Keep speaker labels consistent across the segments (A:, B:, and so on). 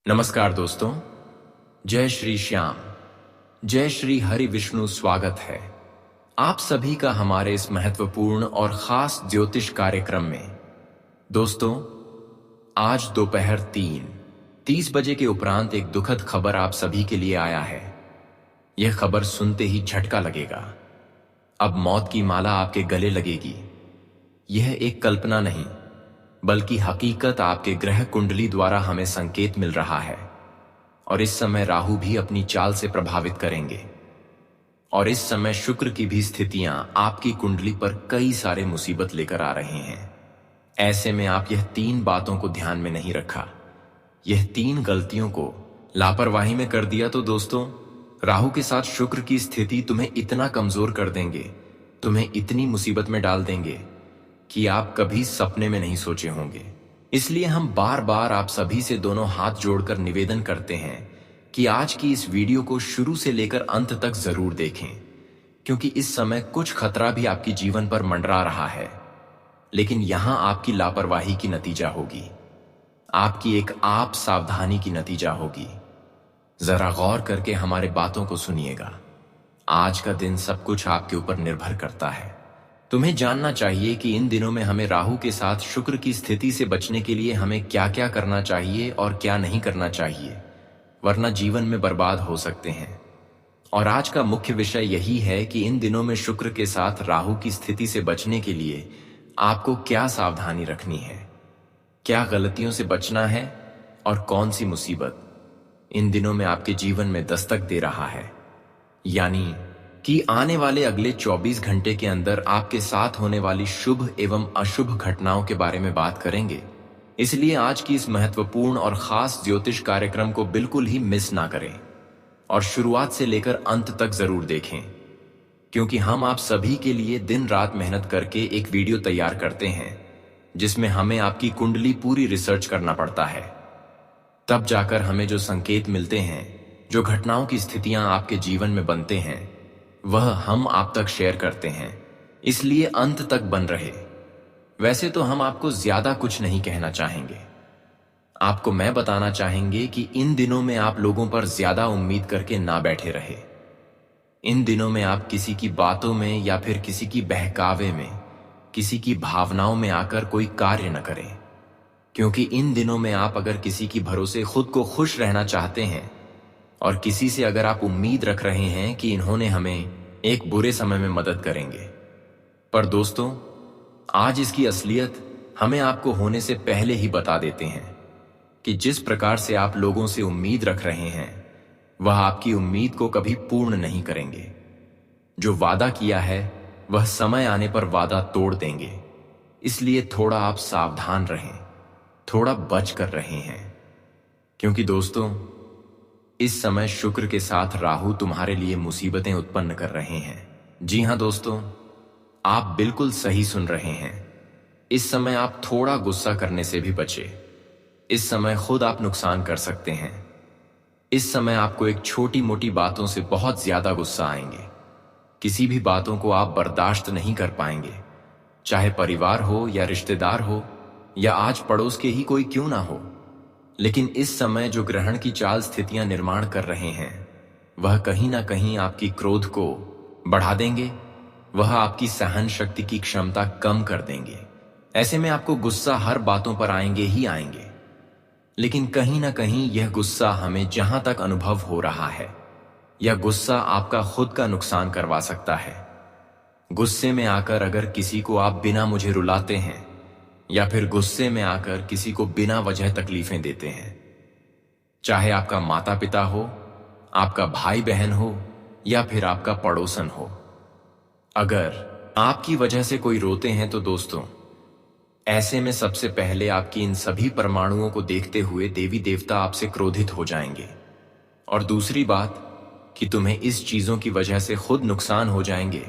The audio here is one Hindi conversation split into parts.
A: नमस्कार दोस्तों। जय श्री श्याम, जय श्री हरि विष्णु। स्वागत है आप सभी का हमारे इस महत्वपूर्ण और खास ज्योतिष कार्यक्रम में। दोस्तों, आज दोपहर 3:30 बजे के उपरांत एक दुखद खबर आप सभी के लिए आया है। यह खबर सुनते ही झटका लगेगा। अब मौत की माला आपके गले लगेगी। यह एक कल्पना नहीं बल्कि हकीकत आपके ग्रह कुंडली द्वारा हमें संकेत मिल रहा है। और इस समय राहु भी अपनी चाल से प्रभावित करेंगे और इस समय शुक्र की भी स्थितियां आपकी कुंडली पर कई सारे मुसीबत लेकर आ रहे हैं। ऐसे में आप यह 3 बातों को ध्यान में नहीं रखा, यह 3 गलतियों को लापरवाही में कर दिया तो दोस्तों, राहु के साथ शुक्र की स्थिति तुम्हें इतना कमजोर कर देंगे, तुम्हें इतनी मुसीबत में डाल देंगे कि आप कभी सपने में नहीं सोचे होंगे। इसलिए हम बार बार आप सभी से दोनों हाथ जोड़कर निवेदन करते हैं कि आज की इस वीडियो को शुरू से लेकर अंत तक जरूर देखें, क्योंकि इस समय कुछ खतरा भी आपकी जीवन पर मंडरा रहा है। लेकिन यहां आपकी लापरवाही की नतीजा होगी, आपकी एक आप सावधानी की नतीजा होगी। जरा गौर करके हमारे बातों को सुनिएगा। आज का दिन सब कुछ आपके ऊपर निर्भर करता है। तुम्हें जानना चाहिए कि इन दिनों में हमें राहु के साथ शुक्र की स्थिति से बचने के लिए हमें क्या क्या करना चाहिए और क्या नहीं करना चाहिए, वरना जीवन में बर्बाद हो सकते हैं। और आज का मुख्य विषय यही है कि इन दिनों में शुक्र के साथ राहु की स्थिति से बचने के लिए आपको क्या सावधानी रखनी है, क्या गलतियों से बचना है और कौन सी मुसीबत इन दिनों में आपके जीवन में दस्तक दे रहा है। यानी कि आने वाले अगले 24 घंटे के अंदर आपके साथ होने वाली शुभ एवं अशुभ घटनाओं के बारे में बात करेंगे। इसलिए आज की इस महत्वपूर्ण और खास ज्योतिष कार्यक्रम को बिल्कुल ही मिस ना करें और शुरुआत से लेकर अंत तक जरूर देखें, क्योंकि हम आप सभी के लिए दिन रात मेहनत करके एक वीडियो तैयार करते हैं जिसमें हमें आपकी कुंडली पूरी रिसर्च करना पड़ता है। तब जाकर हमें जो संकेत मिलते हैं, जो घटनाओं की स्थितियां आपके जीवन में बनते हैं, वह हम आप तक शेयर करते हैं। इसलिए अंत तक बन रहे। वैसे तो हम आपको ज्यादा कुछ नहीं कहना चाहेंगे, आपको मैं बताना चाहेंगे कि इन दिनों में आप लोगों पर ज्यादा उम्मीद करके ना बैठे रहे। इन दिनों में आप किसी की बातों में या फिर किसी की बहकावे में, किसी की भावनाओं में आकर कोई कार्य न करें, क्योंकि इन दिनों में आप अगर किसी की भरोसे खुद को खुश रहना चाहते हैं और किसी से अगर आप उम्मीद रख रहे हैं कि इन्होंने हमें एक बुरे समय में मदद करेंगे, पर दोस्तों आज इसकी असलियत हमें आपको होने से पहले ही बता देते हैं कि जिस प्रकार से आप लोगों से उम्मीद रख रहे हैं, वह आपकी उम्मीद को कभी पूर्ण नहीं करेंगे। जो वादा किया है वह समय आने पर वादा तोड़ देंगे। इसलिए थोड़ा आप सावधान रहें, थोड़ा बच कर रहे हैं, क्योंकि दोस्तों इस समय शुक्र के साथ राहु तुम्हारे लिए मुसीबतें उत्पन्न कर रहे हैं। जी हां दोस्तों, आप बिल्कुल सही सुन रहे हैं। इस समय आप थोड़ा गुस्सा करने से भी बचे। इस समय खुद आप नुकसान कर सकते हैं। इस समय आपको एक छोटी मोटी बातों से बहुत ज्यादा गुस्सा आएंगे। किसी भी बातों को आप बर्दाश्त नहीं कर पाएंगे, चाहे परिवार हो या रिश्तेदार हो या आज पड़ोस के ही कोई क्यों ना हो। लेकिन इस समय जो ग्रहण की चाल स्थितियां निर्माण कर रहे हैं, वह कहीं ना कहीं आपकी क्रोध को बढ़ा देंगे, वह आपकी सहन शक्ति की क्षमता कम कर देंगे। ऐसे में आपको गुस्सा हर बातों पर आएंगे ही आएंगे। लेकिन कहीं ना कहीं यह गुस्सा हमें जहां तक अनुभव हो रहा है, यह गुस्सा आपका खुद का नुकसान करवा सकता है। गुस्से में आकर अगर किसी को आप बिना मुझे रुलाते हैं या फिर गुस्से में आकर किसी को बिना वजह तकलीफें देते हैं, चाहे आपका माता पिता हो, आपका भाई बहन हो या फिर आपका पड़ोसन हो, अगर आपकी वजह से कोई रोते हैं तो दोस्तों ऐसे में सबसे पहले आपकी इन सभी परमाणुओं को देखते हुए देवी देवता आपसे क्रोधित हो जाएंगे। और दूसरी बात कि तुम्हें इस चीजों की वजह से खुद नुकसान हो जाएंगे,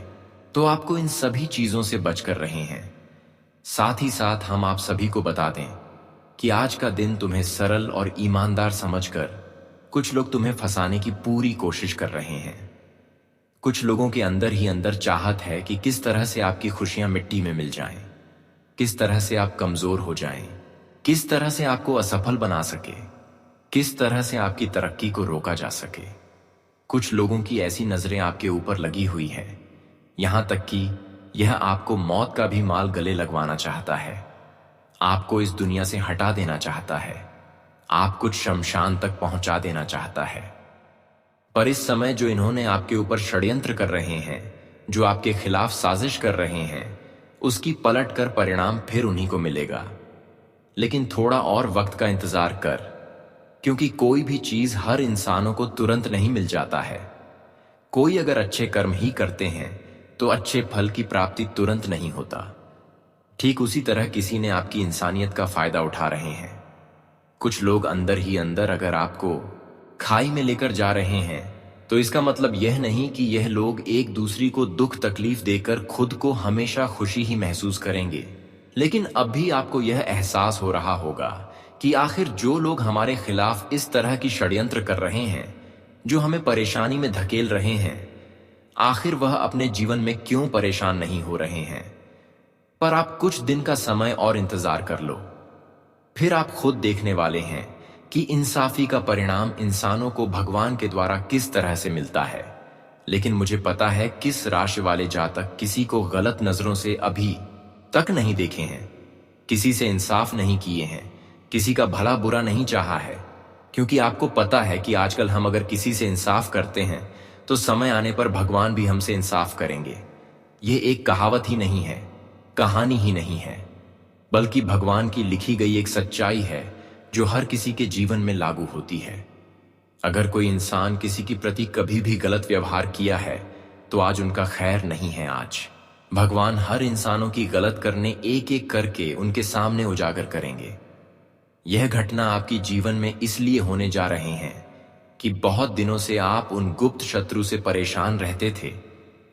A: तो आपको इन सभी चीजों से बचकर रहे हैं। साथ ही साथ हम आप सभी को बता दें कि आज का दिन तुम्हें सरल और ईमानदार समझकर कुछ लोग तुम्हें फंसाने की पूरी कोशिश कर रहे हैं। कुछ लोगों के अंदर ही अंदर चाहत है कि किस तरह से आपकी खुशियां मिट्टी में मिल जाएं, किस तरह से आप कमजोर हो जाएं, किस तरह से आपको असफल बना सके, किस तरह से आपकी तरक्की को रोका जा सके। कुछ लोगों की ऐसी नजरें आपके ऊपर लगी हुई हैं, यहां तक कि यह आपको मौत का भी माल गले लगवाना चाहता है, आपको इस दुनिया से हटा देना चाहता है, आपको शमशान तक पहुंचा देना चाहता है। पर इस समय जो इन्होंने आपके ऊपर षड्यंत्र कर रहे हैं, जो आपके खिलाफ साजिश कर रहे हैं, उसकी पलट कर परिणाम फिर उन्हीं को मिलेगा। लेकिन थोड़ा और वक्त का इंतजार कर, क्योंकि कोई भी चीज हर इंसानों को तुरंत नहीं मिल जाता है। कोई अगर अच्छे कर्म ही करते हैं तो अच्छे फल की प्राप्ति तुरंत नहीं होता। ठीक उसी तरह किसी ने आपकी इंसानियत का फायदा उठा रहे हैं। कुछ लोग अंदर ही अंदर अगर आपको खाई में लेकर जा रहे हैं तो इसका मतलब यह नहीं कि यह लोग एक दूसरी को दुख तकलीफ देकर खुद को हमेशा खुशी ही महसूस करेंगे। लेकिन अब भी आपको यह एहसास हो रहा होगा कि आखिर जो लोग हमारे खिलाफ इस तरह की षड्यंत्र कर रहे हैं, जो हमें परेशानी में धकेल रहे हैं, आखिर वह अपने जीवन में क्यों परेशान नहीं हो रहे हैं। पर आप कुछ दिन का समय और इंतजार कर लो, फिर आप खुद देखने वाले हैं कि इंसाफी का परिणाम इंसानों को भगवान के द्वारा किस तरह से मिलता है। लेकिन मुझे पता है किस राशि वाले जातक किसी को गलत नजरों से अभी तक नहीं देखे हैं, किसी से इंसाफ नहीं किए हैं, किसी का भला बुरा नहीं चाहा है, क्योंकि आपको पता है कि आजकल हम अगर किसी से इंसाफ करते हैं तो समय आने पर भगवान भी हमसे इंसाफ करेंगे। ये एक कहावत ही नहीं है, कहानी ही नहीं है, बल्कि भगवान की लिखी गई एक सच्चाई है जो हर किसी के जीवन में लागू होती है। अगर कोई इंसान किसी के प्रति कभी भी गलत व्यवहार किया है तो आज उनका खैर नहीं है। आज भगवान हर इंसानों की गलत करने एक एक करके उनके सामने उजागर करेंगे। यह घटना आपकी जीवन में इसलिए होने जा रहे हैं कि बहुत दिनों से आप उन गुप्त शत्रु से परेशान रहते थे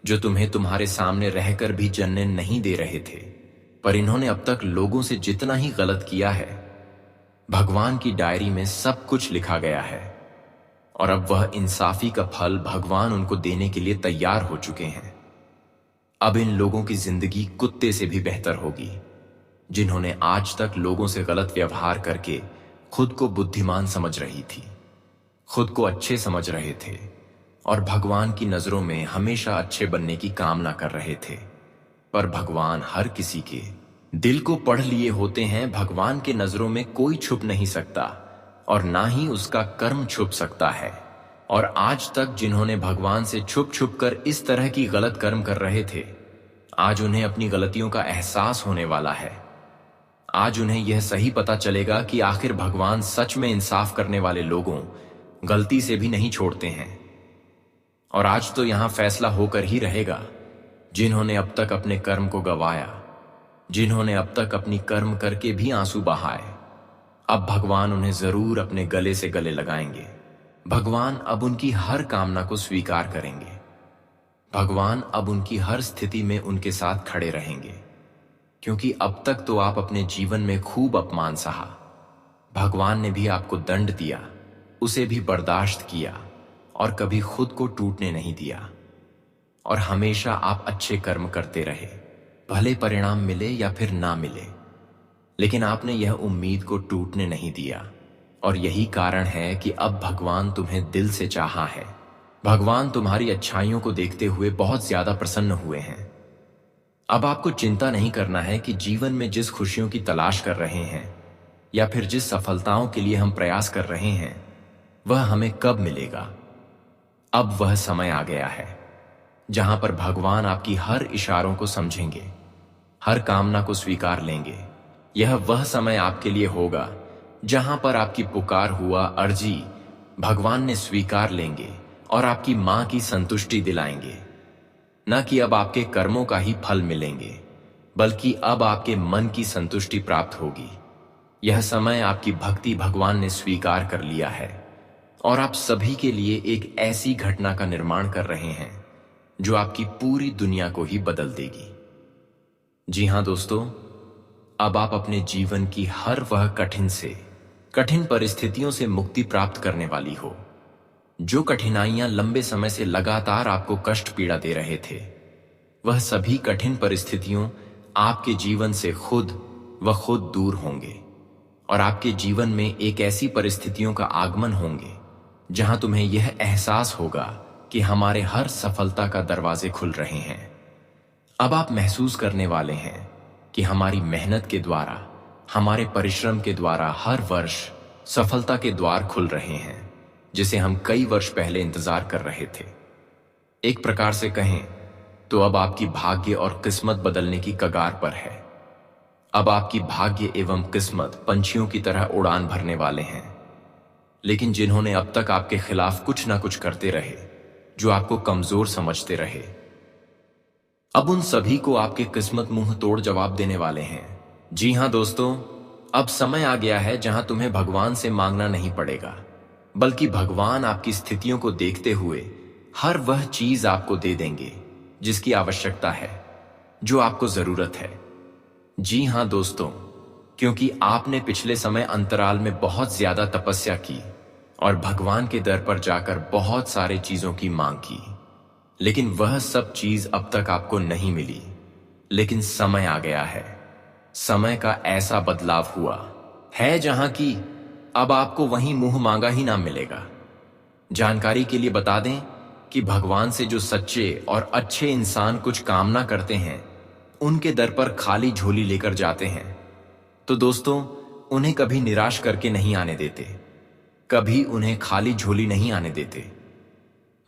A: जो तुम्हें तुम्हारे सामने रहकर भी जलने नहीं दे रहे थे। पर इन्होंने अब तक लोगों से जितना ही गलत किया है, भगवान की डायरी में सब कुछ लिखा गया है और अब वह इंसाफी का फल भगवान उनको देने के लिए तैयार हो चुके हैं। अब इन लोगों की जिंदगी कुत्ते से भी बेहतर होगी, जिन्होंने आज तक लोगों से गलत व्यवहार करके खुद को बुद्धिमान समझ रही थी, खुद को अच्छे समझ रहे थे और भगवान की नजरों में हमेशा अच्छे बनने की कामना कर रहे थे। पर भगवान हर किसी के दिल को पढ़ लिए होते हैं। भगवान के नजरों में कोई छुप नहीं सकता और ना ही उसका कर्म छुप सकता है। और आज तक जिन्होंने भगवान से छुप छुप कर इस तरह की गलत कर्म कर रहे थे, आज उन्हें अपनी गलतियों का एहसास होने वाला है। आज उन्हें यह सही पता चलेगा कि आखिर भगवान सच में इंसाफ करने वाले लोगों गलती से भी नहीं छोड़ते हैं। और आज तो यहां फैसला होकर ही रहेगा, जिन्होंने अब तक अपने कर्म को गवाया, जिन्होंने अब तक अपनी कर्म करके भी आंसू बहाए, अब भगवान उन्हें जरूर अपने गले से गले लगाएंगे। भगवान अब उनकी हर कामना को स्वीकार करेंगे। भगवान अब उनकी हर स्थिति में उनके साथ खड़े रहेंगे, क्योंकि अब तक तो आप अपने जीवन में खूब अपमान सहा। भगवान ने भी आपको दंड दिया, उसे भी बर्दाश्त किया और कभी खुद को टूटने नहीं दिया। और हमेशा आप अच्छे कर्म करते रहे, भले परिणाम मिले या फिर ना मिले, लेकिन आपने यह उम्मीद को टूटने नहीं दिया। और यही कारण है कि अब भगवान तुम्हें दिल से चाहा है। भगवान तुम्हारी अच्छाइयों को देखते हुए बहुत ज्यादा प्रसन्न हुए हैं। अब आपको चिंता नहीं करना है कि जीवन में जिस खुशियों की तलाश कर रहे हैं या फिर जिस सफलताओं के लिए हम प्रयास कर रहे हैं, वह हमें कब मिलेगा। अब वह समय आ गया है जहां पर भगवान आपकी हर इशारों को समझेंगे, हर कामना को स्वीकार लेंगे। यह वह समय आपके लिए होगा जहां पर आपकी पुकार हुआ अर्जी भगवान ने स्वीकार लेंगे और आपकी मां की संतुष्टि दिलाएंगे। न कि अब आपके कर्मों का ही फल मिलेंगे, बल्कि अब आपके मन की संतुष्टि प्राप्त होगी। यह समय आपकी भक्ति भगवान ने स्वीकार कर लिया है और आप सभी के लिए एक ऐसी घटना का निर्माण कर रहे हैं जो आपकी पूरी दुनिया को ही बदल देगी। जी हां दोस्तों, अब आप अपने जीवन की हर वह कठिन परिस्थितियों से मुक्ति प्राप्त करने वाली हो। जो कठिनाइयां लंबे समय से लगातार आपको कष्ट पीड़ा दे रहे थे, वह सभी कठिन परिस्थितियों आपके जीवन से खुद दूर होंगे और आपके जीवन में एक ऐसी परिस्थितियों का आगमन होंगे जहां तुम्हें यह एहसास होगा कि हमारे हर सफलता का दरवाजे खुल रहे हैं। अब आप महसूस करने वाले हैं कि हमारी मेहनत के द्वारा, हमारे परिश्रम के द्वारा हर वर्ष सफलता के द्वार खुल रहे हैं जिसे हम कई वर्ष पहले इंतजार कर रहे थे। एक प्रकार से कहें तो अब आपकी भाग्य और किस्मत बदलने की कगार पर है। अब आपकी भाग्य एवं किस्मत पंछियों की तरह उड़ान भरने वाले हैं। लेकिन जिन्होंने अब तक आपके खिलाफ कुछ ना कुछ करते रहे, जो आपको कमजोर समझते रहे, अब उन सभी को आपके किस्मत मुंह तोड़ जवाब देने वाले हैं। जी हां दोस्तों, अब समय आ गया है जहां तुम्हें भगवान से मांगना नहीं पड़ेगा, बल्कि भगवान आपकी स्थितियों को देखते हुए हर वह चीज आपको दे देंगे जिसकी आवश्यकता है, जो आपको जरूरत है। जी हां दोस्तों, क्योंकि आपने पिछले समय अंतराल में बहुत ज्यादा तपस्या की और भगवान के दर पर जाकर बहुत सारे चीजों की मांग की, लेकिन वह सब चीज अब तक आपको नहीं मिली। लेकिन समय आ गया है, समय का ऐसा बदलाव हुआ है जहां की अब आपको वहीं मुंह मांगा ही ना मिलेगा। जानकारी के लिए बता दें कि भगवान से जो सच्चे और अच्छे इंसान कुछ कामना करते हैं, उनके दर पर खाली झोली लेकर जाते हैं, तो दोस्तों उन्हें कभी निराश करके नहीं आने देते, कभी उन्हें खाली झोली नहीं आने देते।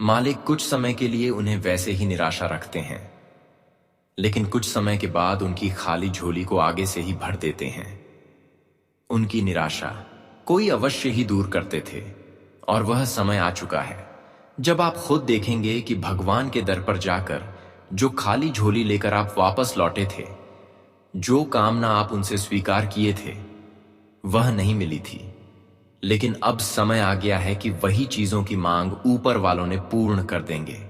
A: मालिक कुछ समय के लिए उन्हें वैसे ही निराशा रखते हैं, लेकिन कुछ समय के बाद उनकी खाली झोली को आगे से ही भर देते हैं। उनकी निराशा कोई अवश्य ही दूर करते थे और वह समय आ चुका है जब आप खुद देखेंगे कि भगवान के दर पर जाकर जो खाली झोली लेकर आप वापस लौटे थे, जो कामना आप उनसे स्वीकार किए थे, वह नहीं मिली थी। लेकिन अब समय आ गया है कि वही चीजों की मांग ऊपर वालों ने पूर्ण कर देंगे।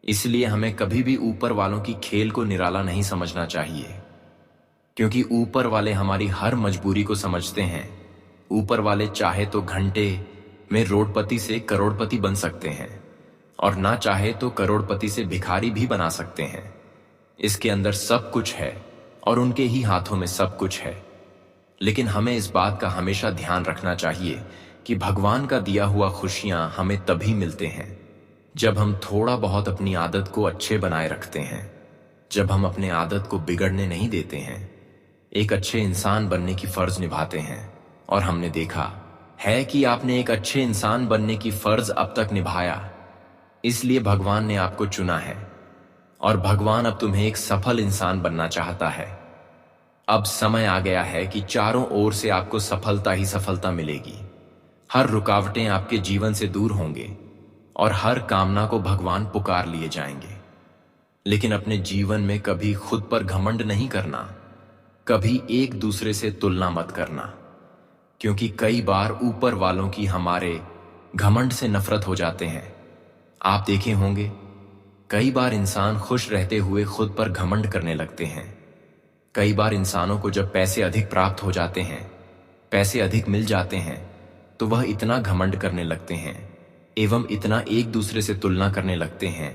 A: इसलिए हमें कभी भी ऊपर वालों की खेल को निराला नहीं समझना चाहिए, क्योंकि ऊपर वाले हमारी हर मजबूरी को समझते हैं। ऊपर वाले चाहे तो घंटे में रोडपति से करोड़पति बन सकते हैं और ना चाहे तो करोड़पति से भिखारी भी बना सकते हैं। इसके अंदर सब कुछ है और उनके ही हाथों में सब कुछ है। लेकिन हमें इस बात का हमेशा ध्यान रखना चाहिए कि भगवान का दिया हुआ खुशियां हमें तभी मिलते हैं जब हम थोड़ा बहुत अपनी आदत को अच्छे बनाए रखते हैं, जब हम अपने आदत को बिगड़ने नहीं देते हैं, एक अच्छे इंसान बनने की फर्ज निभाते हैं। और हमने देखा है कि आपने एक अच्छे इंसान बनने की फर्ज अब तक निभाया, इसलिए भगवान ने आपको चुना है और भगवान अब तुम्हें एक सफल इंसान बनना चाहता है। अब समय आ गया है कि चारों ओर से आपको सफलता ही सफलता मिलेगी। हर रुकावटें आपके जीवन से दूर होंगे और हर कामना को भगवान पुकार लिए जाएंगे। लेकिन अपने जीवन में कभी खुद पर घमंड नहीं करना, कभी एक दूसरे से तुलना मत करना, क्योंकि कई बार ऊपर वालों की हमारे घमंड से नफरत हो जाते हैं। आप देखे होंगे कई बार इंसान खुश रहते हुए खुद पर घमंड करने लगते हैं। कई बार इंसानों को जब पैसे अधिक प्राप्त हो जाते हैं, पैसे अधिक मिल जाते हैं, तो वह इतना घमंड करने लगते हैं एवं इतना एक दूसरे से तुलना करने लगते हैं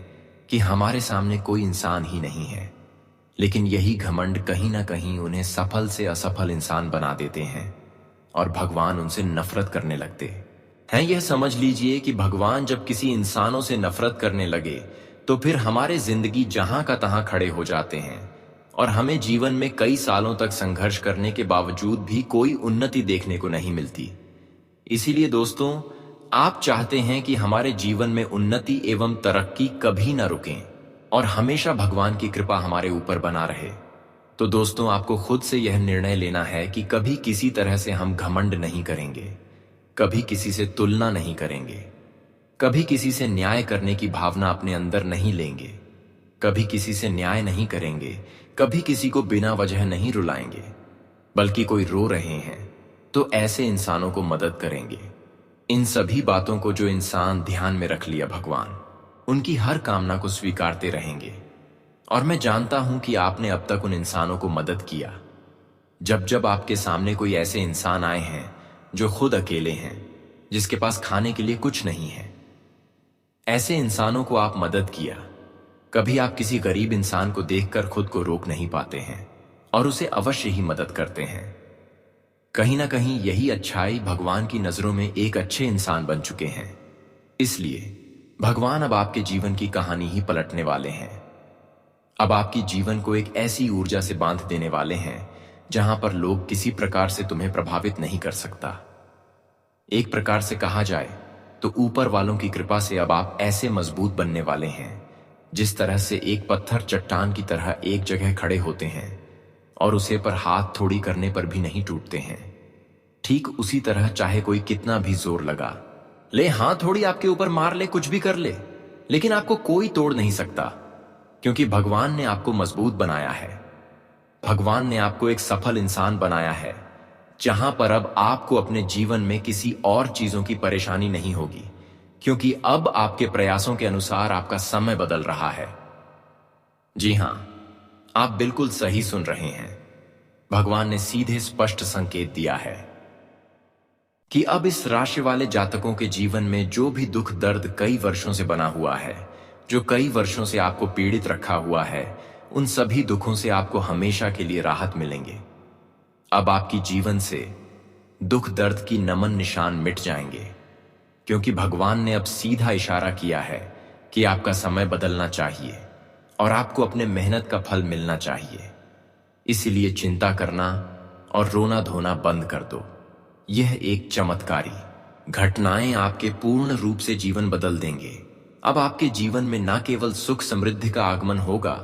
A: कि हमारे सामने कोई इंसान ही नहीं है। लेकिन यही घमंड कहीं ना कहीं उन्हें सफल से असफल इंसान बना देते हैं और भगवान उनसे नफरत करने लगते हैं। यह समझ लीजिए कि भगवान जब किसी इंसानों से नफरत करने लगे तो फिर हमारे जिंदगी जहां का तहां खड़े हो जाते हैं और हमें जीवन में कई सालों तक संघर्ष करने के बावजूद भी कोई उन्नति देखने को नहीं मिलती। इसीलिए दोस्तों, आप चाहते हैं कि हमारे जीवन में उन्नति एवं तरक्की कभी न रुकें और हमेशा भगवान की कृपा हमारे ऊपर बना रहे। तो दोस्तों, आपको खुद से यह निर्णय लेना है कि कभी किसी तरह से हम घमंड नहीं करेंगे, कभी किसी से तुलना नहीं करेंगे, कभी किसी से न्याय करने की भावना अपने अंदर नहीं लेंगे, कभी किसी से न्याय नहीं करेंगे, कभी किसी को बिना वजह नहीं रुलाएंगे, बल्कि कोई रो रहे हैं तो ऐसे इंसानों को मदद करेंगे। इन सभी बातों को जो इंसान ध्यान में रख लिया, भगवान उनकी हर कामना को स्वीकारते रहेंगे। और मैं जानता हूं कि आपने अब तक उन इंसानों को मदद किया। जब जब आपके सामने कोई ऐसे इंसान आए हैं जो खुद अकेले हैं, जिसके पास खाने के लिए कुछ नहीं है, ऐसे इंसानों को आप मदद किया। कभी आप किसी गरीब इंसान को देखकर खुद को रोक नहीं पाते हैं और उसे अवश्य ही मदद करते हैं। कहीं ना कहीं यही अच्छाई भगवान की नजरों में एक अच्छे इंसान बन चुके हैं। इसलिए भगवान अब आपके जीवन की कहानी ही पलटने वाले हैं। अब आपकी जीवन को एक ऐसी ऊर्जा से बांध देने वाले हैं जहां पर लोग किसी प्रकार से तुम्हें प्रभावित नहीं कर सकता। एक प्रकार से कहा जाए तो ऊपर वालों की कृपा से अब आप ऐसे मजबूत बनने वाले हैं जिस तरह से एक पत्थर चट्टान की तरह एक जगह खड़े होते हैं और उसे पर हाथ थोड़ी करने पर भी नहीं टूटते हैं। ठीक उसी तरह चाहे कोई कितना भी जोर लगा ले, हाथ थोड़ी आपके ऊपर मार ले, कुछ भी कर ले, लेकिन आपको कोई तोड़ नहीं सकता, क्योंकि भगवान ने आपको मजबूत बनाया है। भगवान ने आपको एक सफल इंसान बनाया है जहां पर अब आपको अपने जीवन में किसी और चीजों की परेशानी नहीं होगी, क्योंकि अब आपके प्रयासों के अनुसार आपका समय बदल रहा है। जी हां, आप बिल्कुल सही सुन रहे हैं। भगवान ने सीधे स्पष्ट संकेत दिया है कि अब इस राशि वाले जातकों के जीवन में जो भी दुख दर्द कई वर्षों से बना हुआ है, जो कई वर्षों से आपको पीड़ित रखा हुआ है, उन सभी दुखों से आपको हमेशा के लिए राहत मिलेंगे। अब आपकी जीवन से दुख दर्द की नमन निशान मिट जाएंगे, क्योंकि भगवान ने अब सीधा इशारा किया है कि आपका समय बदलना चाहिए और आपको अपने मेहनत का फल मिलना चाहिए। इसलिए चिंता करना और रोना धोना बंद कर दो। यह एक चमत्कारी घटनाएं आपके पूर्ण रूप से जीवन बदल देंगे। अब आपके जीवन में न केवल सुख समृद्धि का आगमन होगा,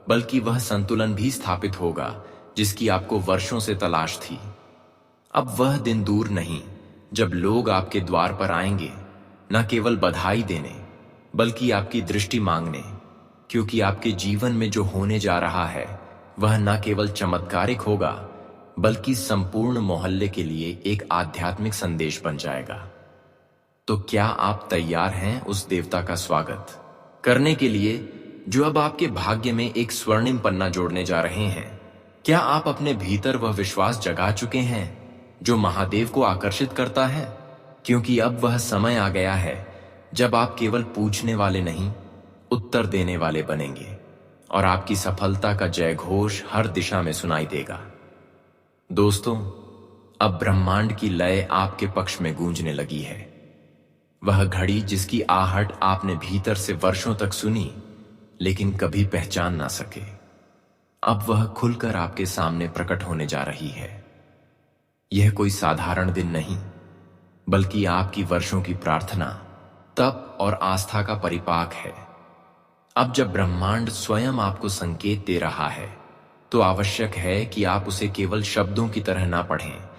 A: बल्कि वह संतुलन भी स्थापित होगा जिसकी आपको वर्षों से तलाश थी। अब वह दिन दूर नहीं जब लोग आपके द्वार पर आएंगे, न केवल बधाई देने बल्कि आपकी दृष्टि मांगने, क्योंकि आपके जीवन में जो होने जा रहा है वह न केवल चमत्कारिक होगा बल्कि संपूर्ण मोहल्ले के लिए एक आध्यात्मिक संदेश बन जाएगा। तो क्या आप तैयार हैं उस देवता का स्वागत करने के लिए जो अब आपके भाग्य में एक स्वर्णिम पन्ना जोड़ने जा रहे हैं? क्या आप अपने भीतर वह विश्वास जगा चुके हैं जो महादेव को आकर्षित करता है? क्योंकि अब वह समय आ गया है जब आप केवल पूछने वाले नहीं, उत्तर देने वाले बनेंगे और आपकी सफलता का जय घोष हर दिशा में सुनाई देगा। दोस्तों, अब ब्रह्मांड की लय आपके पक्ष में गूंजने लगी है। वह घड़ी जिसकी आहट आपने भीतर से वर्षों तक सुनी लेकिन कभी पहचान ना सके, अब वह खुलकर आपके सामने प्रकट होने जा रही है। यह कोई साधारण दिन नहीं, बल्कि आपकी वर्षों की प्रार्थना, तप और आस्था का परिपाक है। अब जब ब्रह्मांड स्वयं आपको संकेत दे रहा है, तो आवश्यक है कि आप उसे केवल शब्दों की तरह ना पढ़ें,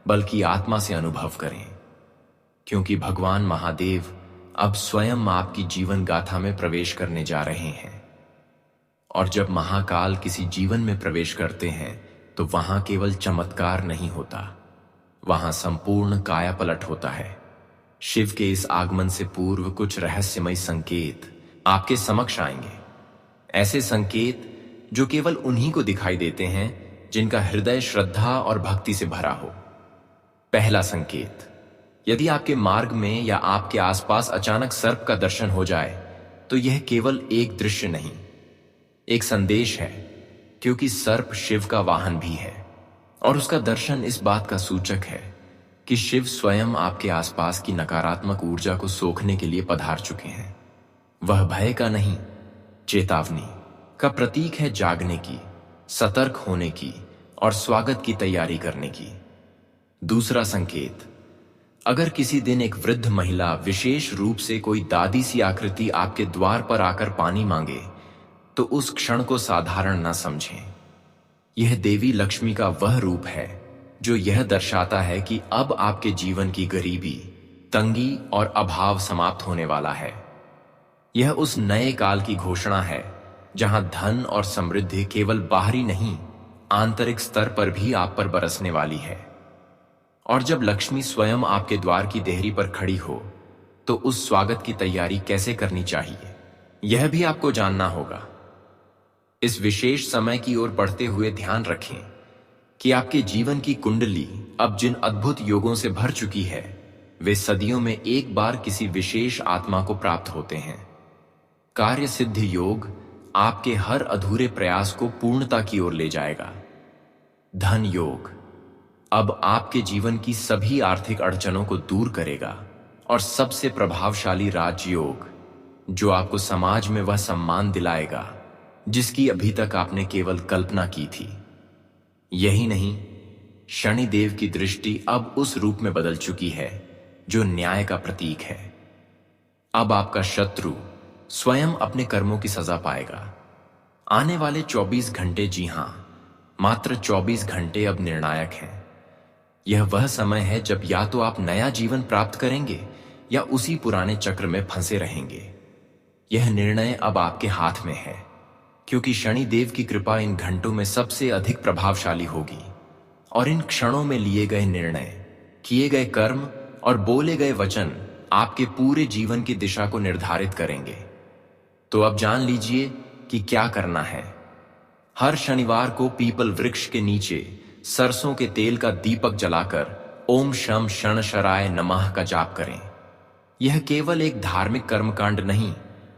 A: बल्कि आत्मा से अनुभव करें, क्योंकि भगवान महादेव अब स्वयं आपकी जीवन गाथा में प्रवेश करने जा रहे हैं। और जब महाकाल किसी जीवन में प्रवेश करते हैं तो वहां केवल चमत्कार नहीं होता, वहां संपूर्ण कायापलट होता है। शिव के इस आगमन से पूर्व कुछ रहस्यमय संकेत आपके समक्ष आएंगे, ऐसे संकेत जो केवल उन्हीं को दिखाई देते हैं जिनका हृदय श्रद्धा और भक्ति से भरा हो। पहला संकेत, यदि आपके मार्ग में या आपके आसपास अचानक सर्प का दर्शन हो जाए तो यह केवल एक दृश्य नहीं, एक संदेश है, क्योंकि सर्प शिव का वाहन भी है और उसका दर्शन इस बात का सूचक है कि शिव स्वयं आपके आसपास की नकारात्मक ऊर्जा को सोखने के लिए पधार चुके हैं। वह भय का नहीं, चेतावनी का प्रतीक है, जागने की, सतर्क होने की और स्वागत की तैयारी करने की। दूसरा संकेत, अगर किसी दिन एक वृद्ध महिला, विशेष रूप से कोई दादी सी आकृति आपके द्वार पर आकर पानी मांगे तो उस क्षण को साधारण न समझें। यह देवी लक्ष्मी का वह रूप है जो यह दर्शाता है कि अब आपके जीवन की गरीबी, तंगी और अभाव समाप्त होने वाला है। यह उस नए काल की घोषणा है जहां धन और समृद्धि केवल बाहरी नहीं, आंतरिक स्तर पर भी आप पर बरसने वाली है। और जब लक्ष्मी स्वयं आपके द्वार की देहरी पर खड़ी हो तो उस स्वागत की तैयारी कैसे करनी चाहिए, यह भी आपको जानना होगा। इस विशेष समय की ओर बढ़ते हुए ध्यान रखें कि आपके जीवन की कुंडली अब जिन अद्भुत योगों से भर चुकी है, वे सदियों में एक बार किसी विशेष आत्मा को प्राप्त होते हैं। कार्य सिद्धि योग आपके हर अधूरे प्रयास को पूर्णता की ओर ले जाएगा। धन योग अब आपके जीवन की सभी आर्थिक अड़चनों को दूर करेगा और सबसे प्रभावशाली राजयोग, जो आपको समाज में वह सम्मान दिलाएगा जिसकी अभी तक आपने केवल कल्पना की थी। यही नहीं, शनिदेव की दृष्टि अब उस रूप में बदल चुकी है जो न्याय का प्रतीक है। अब आपका शत्रु स्वयं अपने कर्मों की सजा पाएगा। आने वाले 24 घंटे, जी हां, मात्र 24 घंटे अब निर्णायक हैं। यह वह समय है जब या तो आप नया जीवन प्राप्त करेंगे या उसी पुराने चक्र में फंसे रहेंगे। यह निर्णय अब आपके हाथ में है, क्योंकि शनिदेव की कृपा इन घंटों में सबसे अधिक प्रभावशाली होगी और इन क्षणों में लिए गए निर्णय, किए गए कर्म और बोले गए वचन आपके पूरे जीवन की दिशा को निर्धारित करेंगे। तो अब जान लीजिए कि क्या करना है। हर शनिवार को पीपल वृक्ष के नीचे सरसों के तेल का दीपक जलाकर ओम शम शणशराय नमः का जाप करें। यह केवल एक धार्मिक कर्मकांड नहीं,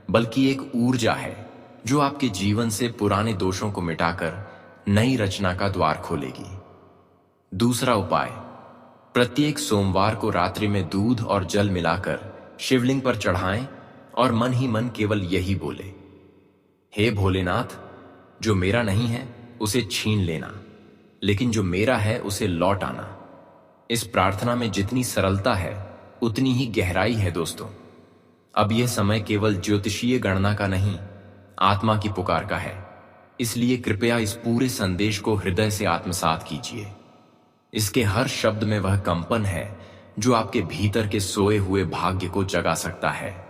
A: बल्कि एक ऊर्जा है जो आपके जीवन से पुराने दोषों को मिटाकर नई रचना का द्वार खोलेगी। दूसरा उपाय, प्रत्येक सोमवार को रात्रि में दूध और जल मिलाकर शिवलिंग पर चढ़ाएं और मन ही मन केवल यही बोले, हे भोलेनाथ, जो मेरा नहीं है उसे छीन लेना, लेकिन जो मेरा है उसे लौट आना। इस प्रार्थना में जितनी सरलता है उतनी ही गहराई है दोस्तों। अब यह समय केवल ज्योतिषीय गणना का नहीं, आत्मा की पुकार का है। इसलिए कृपया इस पूरे संदेश को हृदय से आत्मसात कीजिए। इसके हर शब्द में वह कंपन है जो आपके भीतर के सोए हुए भाग्य को जगा सकता है।